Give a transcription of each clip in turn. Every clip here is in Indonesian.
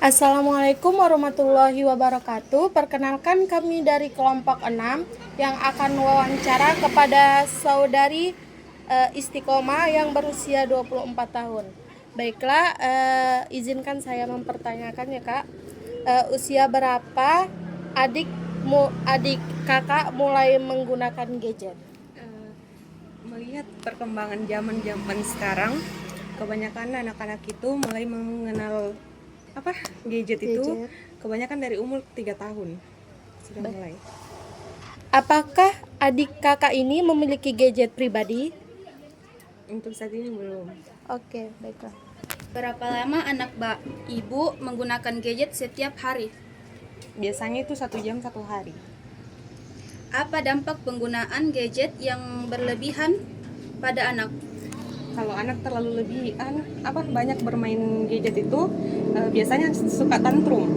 Assalamualaikum warahmatullahi wabarakatuh. Perkenalkan kami dari kelompok 6 yang akan wawancara kepada saudari Istiqomah yang berusia 24 tahun. Baiklah, izinkan saya mempertanyakan ya Kak. Usia berapa adik Kakak mulai menggunakan gadget? Melihat perkembangan zaman sekarang, kebanyakan anak-anak itu mulai mengenal gadget itu kebanyakan dari umur 3 tahun sudah mulai. Apakah adik Kakak ini memiliki gadget pribadi? Untuk saat ini belum. Oke, baiklah. Berapa lama anak ibu menggunakan gadget setiap hari? Biasanya itu 1 jam 1 hari. Apa dampak penggunaan gadget yang berlebihan pada anak? Kalau anak terlalu banyak bermain gadget itu biasanya suka tantrum.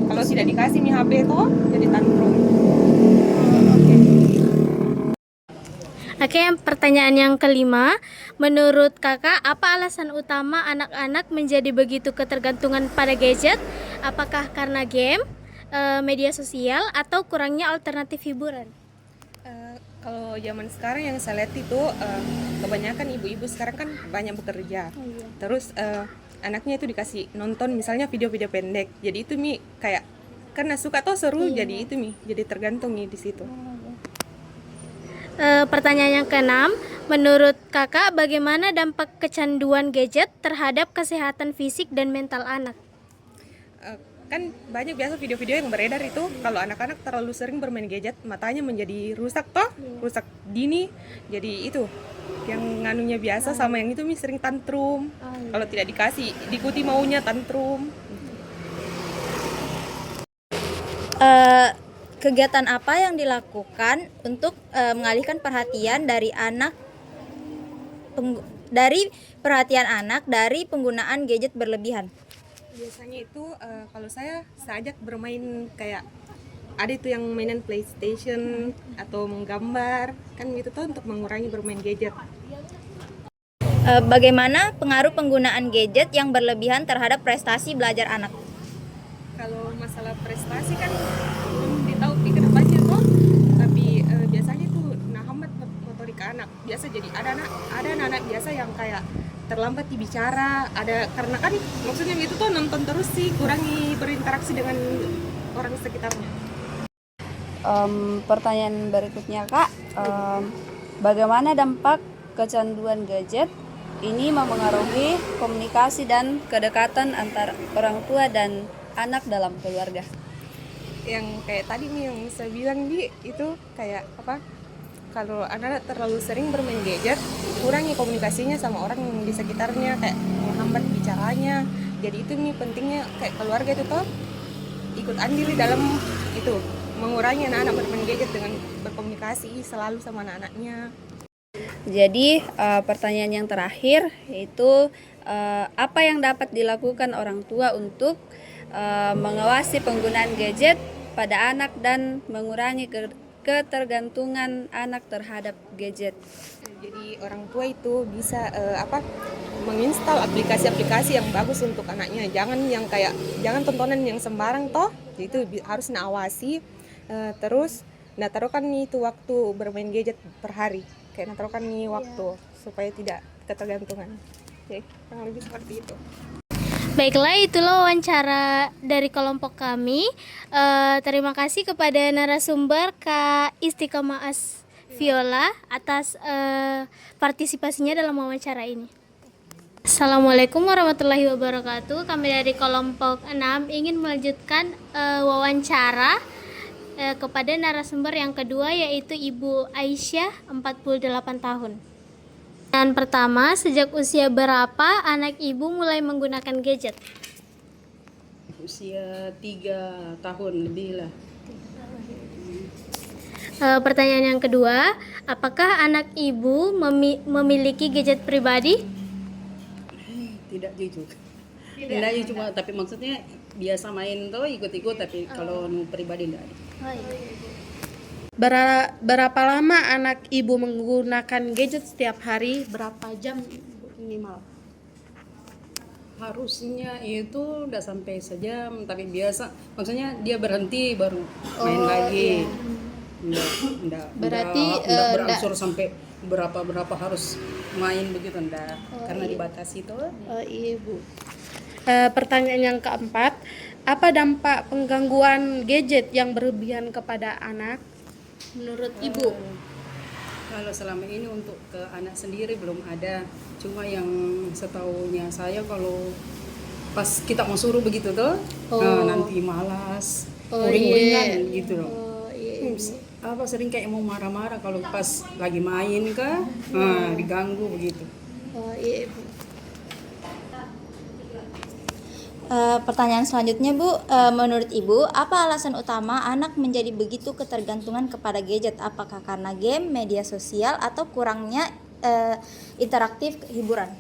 Kalau tidak dikasih HP itu jadi tantrum. Oke, pertanyaan yang kelima. Menurut Kakak, apa alasan utama anak-anak menjadi begitu ketergantungan pada gadget? Apakah karena game, media sosial, atau kurangnya alternatif hiburan? Kalau zaman sekarang yang saya lihat itu kebanyakan ibu-ibu sekarang kan banyak bekerja. Terus anaknya itu dikasih nonton misalnya video-video pendek. Jadi itu kayak karena suka tuh seru, jadi itu jadi tergantung di situ. Pertanyaan yang keenam, menurut Kakak, bagaimana dampak kecanduan gadget terhadap kesehatan fisik dan mental anak? Kan banyak biasa video-video yang beredar itu kalau anak-anak terlalu sering bermain gadget matanya menjadi rusak rusak dini, jadi itu yang nganunya biasa sama yang itu sering tantrum. Kalau tidak dikasih diikuti maunya tantrum. Kegiatan apa yang dilakukan untuk mengalihkan perhatian dari perhatian anak dari penggunaan gadget berlebihan? Biasanya itu kalau saya ajak bermain kayak ada itu yang mainan PlayStation atau menggambar kan gitu tuh untuk mengurangi bermain gadget. Bagaimana pengaruh penggunaan gadget yang berlebihan terhadap prestasi belajar anak? Kalau masalah prestasi kan belum ditahu ke depannya tuh, tapi biasanya itu hambat motorik anak. Biasa jadi ada anak biasa yang kayak terlambat bicara, ada karena kan maksudnya gitu tuh nonton terus sih, kurangi berinteraksi dengan orang sekitarnya. Pertanyaan berikutnya Kak, bagaimana dampak kecanduan gadget ini mempengaruhi komunikasi dan kedekatan antara orang tua dan anak dalam keluarga? Yang kayak tadi yang saya bilang itu kayak kalau anak terlalu sering bermain gadget, kurangi komunikasinya sama orang di sekitarnya, kayak menghambat bicaranya. Jadi itu pentingnya kayak keluarga itu toh ikut andil dalam itu mengurangi anak-anak bermain gadget dengan berkomunikasi selalu sama anak-anaknya. Jadi pertanyaan yang terakhir yaitu apa yang dapat dilakukan orang tua untuk mengawasi penggunaan gadget pada anak dan mengurangi ketergantungan anak terhadap gadget. Jadi orang tua itu bisa menginstal aplikasi-aplikasi yang bagus untuk anaknya. Jangan tontonan yang sembarang toh. Itu harus awasi. Terus taruhkan itu waktu bermain gadget per hari. Kayak taruhkan waktu supaya tidak ketergantungan. Oke, kurang lebih seperti itu. Baiklah, itulah wawancara dari kelompok kami. Terima kasih kepada narasumber Kak Istiqomah Viola atas partisipasinya dalam wawancara ini. Assalamualaikum warahmatullahi wabarakatuh. Kami dari kelompok 6 ingin melanjutkan wawancara kepada narasumber yang kedua, yaitu Ibu Aisyah, 48 tahun. Dan pertama, sejak usia berapa anak ibu mulai menggunakan gadget? Usia 3 tahun lebih lah. Pertanyaan yang kedua, apakah anak ibu memiliki gadget pribadi? Tidak juga. Tidak cuma, tapi maksudnya biasa main tuh ikut-ikut, tapi kalau pribadi tidak ada. Berapa lama anak ibu menggunakan gadget setiap hari? Berapa jam minimal? Harusnya itu udah sampai sejam, tapi biasa maksudnya dia berhenti baru main lagi. Enggak, Berarti, enggak berangsur sampai berapa harus main begitu enggak, karena dibatasi tuh. Oh iya Bu. Pertanyaan yang keempat, apa dampak penggangguan gadget yang berlebihan kepada anak menurut Ibu? Kalau selama ini untuk ke anak sendiri belum ada, cuma yang setahunya saya kalau pas kita mau suruh begitu tuh, nanti malas, uring-uringan gitu loh. Oh iya. Apa sering kayak mau marah-marah kalau pas lagi main kah, diganggu begitu. Oh iya Bu. Pertanyaan selanjutnya Bu, menurut Ibu, apa alasan utama anak menjadi begitu ketergantungan kepada gadget? Apakah karena game, media sosial, atau kurangnya interaktif hiburan?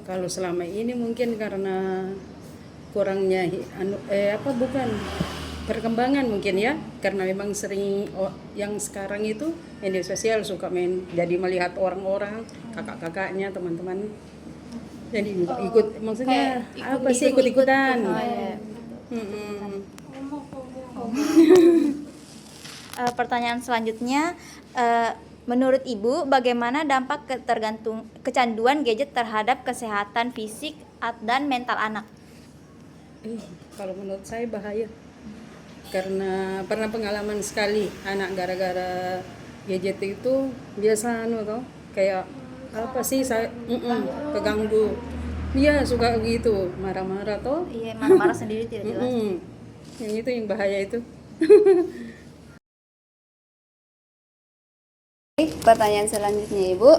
Kalau selama ini mungkin karena kurangnya bukan perkembangan mungkin ya, karena memang sering yang sekarang itu media sosial suka main, jadi melihat orang-orang, kakak-kakaknya, teman-teman, jadi ikut, maksudnya apa sih ikut-ikutan. Pertanyaan selanjutnya, menurut Ibu, bagaimana dampak kecanduan gadget terhadap kesehatan fisik dan mental anak? Kalau menurut saya bahaya, karena pernah pengalaman sekali anak gara-gara gadget itu biasa toh, kayak apa sih saya keganggu, iya suka gitu marah-marah toh. Iya, marah-marah sendiri tidak jelas. Yang itu yang bahaya itu. Pertanyaan selanjutnya Ibu,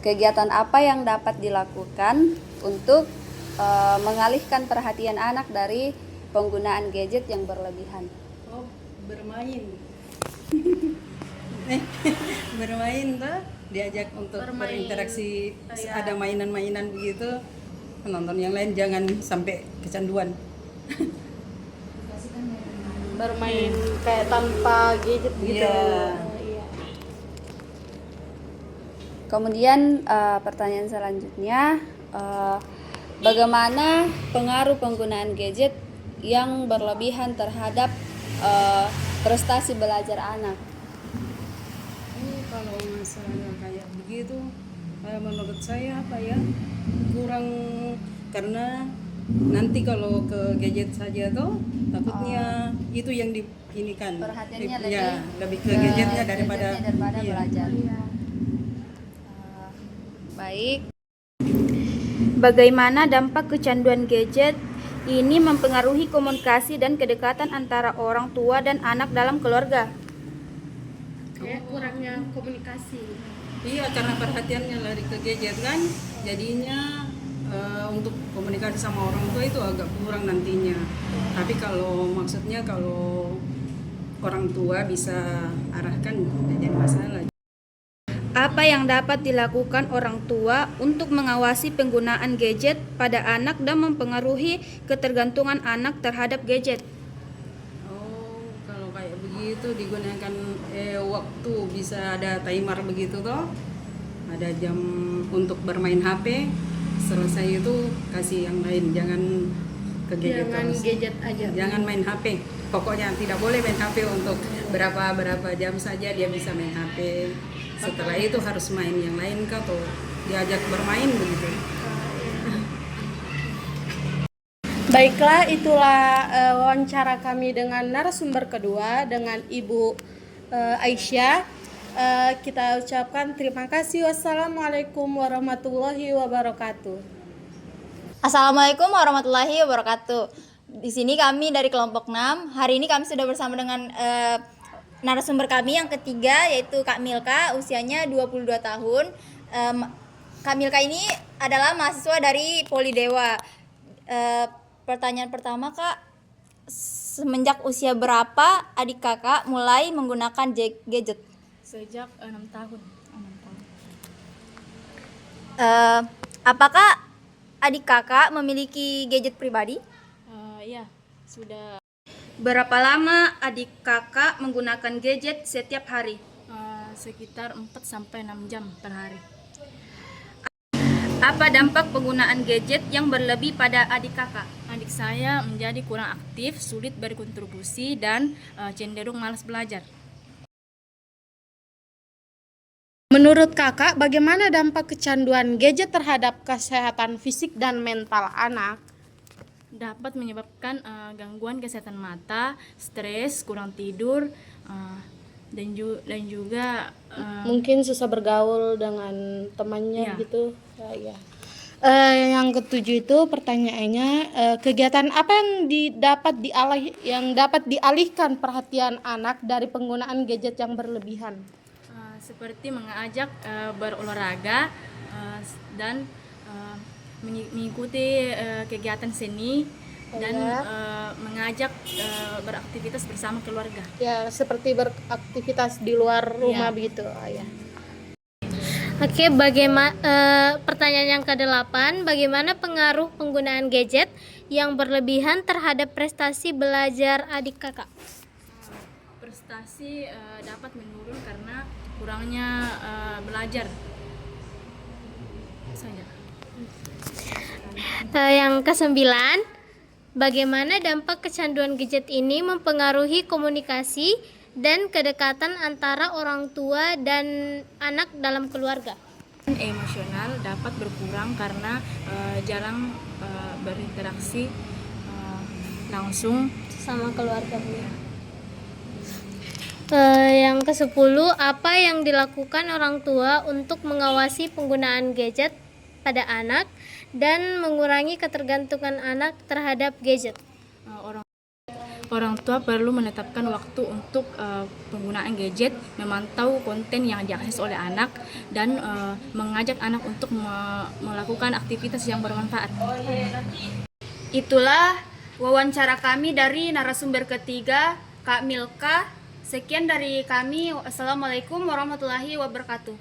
kegiatan apa yang dapat dilakukan untuk mengalihkan perhatian anak dari penggunaan gadget yang berlebihan? Bermain. Bermain tuh, diajak untuk berinteraksi, ada mainan-mainan begitu, penonton yang lain jangan sampai kecanduan. Bermain kayak tanpa gadget gitu. Kemudian pertanyaan selanjutnya, bagaimana pengaruh penggunaan gadget yang berlebihan terhadap prestasi belajar anak? Kalau masalah kayak begitu, menurut saya kurang, karena nanti kalau ke gadget saja tuh takutnya itu yang diinikan, Perhatiannya lebih ke gadgetnya daripada belajar. Baik. Bagaimana dampak kecanduan gadget ini mempengaruhi komunikasi dan kedekatan antara orang tua dan anak dalam keluarga? Kayak kurangnya komunikasi. Iya, karena perhatiannya lari ke gadget kan, jadinya untuk komunikasi sama orang tua itu agak kurang nantinya. Tapi kalau maksudnya kalau orang tua bisa arahkan, tidak jadi masalah. Apa yang dapat dilakukan orang tua untuk mengawasi penggunaan gadget pada anak dan mempengaruhi ketergantungan anak terhadap gadget? Kalau kayak begitu digunakan waktu, bisa ada timer begitu toh. Ada jam untuk bermain HP. Selesai itu kasih yang lain, jangan ke gadget. Jangan terus. gadget aja. Jangan main HP. Pokoknya tidak boleh main HP untuk berapa jam saja dia bisa main HP. Setelah itu harus main yang lain kah, atau diajak bermain begitu. Baiklah, itulah wawancara kami dengan narasumber kedua, dengan Ibu Aisyah. Kita ucapkan terima kasih. Wassalamualaikum warahmatullahi wabarakatuh. Assalamualaikum warahmatullahi wabarakatuh. Di sini kami dari kelompok 6. Hari ini kami sudah bersama dengan narasumber kami yang ketiga, yaitu Kak Milka, usianya 22 tahun. Kak Milka ini adalah mahasiswa dari Polidewa. Pertanyaan pertama, Kak, semenjak usia berapa adik kakak mulai menggunakan gadget? Sejak 6 tahun. Apakah adik kakak memiliki gadget pribadi? Iya, sudah. Berapa lama adik kakak menggunakan gadget setiap hari? Sekitar 4 sampai 6 jam per hari. Apa dampak penggunaan gadget yang berlebih pada adik kakak? Adik saya menjadi kurang aktif, sulit berkontribusi, dan cenderung malas belajar. Menurut kakak, bagaimana dampak kecanduan gadget terhadap kesehatan fisik dan mental anak? Dapat menyebabkan gangguan kesehatan mata, stres, kurang tidur, dan juga Mungkin susah bergaul dengan temannya Iya. gitu. Ya. Yang ketujuh itu pertanyaannya, kegiatan apa yang dapat dialihkan perhatian anak dari penggunaan gadget yang berlebihan? seperti mengajak berolahraga dan mengikuti kegiatan seni dan mengajak beraktivitas bersama keluarga. Ya, seperti beraktivitas di luar rumah Iya. begitu, ya. Oke, pertanyaan yang ke-8, bagaimana pengaruh penggunaan gadget yang berlebihan terhadap prestasi belajar adik kakak? Prestasi dapat menurun karena kurangnya belajar saja. Yang ke-9, bagaimana dampak kecanduan gadget ini mempengaruhi komunikasi dan kedekatan antara orang tua dan anak dalam keluarga? Emosional dapat berkurang karena jarang berinteraksi langsung. Sama keluarga. Yang ke-10, apa yang dilakukan orang tua untuk mengawasi penggunaan gadget pada anak dan mengurangi ketergantungan anak terhadap gadget? Orang tua perlu menetapkan waktu untuk penggunaan gadget, memantau konten yang diakses oleh anak, dan mengajak anak untuk melakukan aktivitas yang bermanfaat. Itulah wawancara kami dari narasumber ketiga, Kak Milka. Sekian dari kami. Assalamualaikum warahmatullahi wabarakatuh.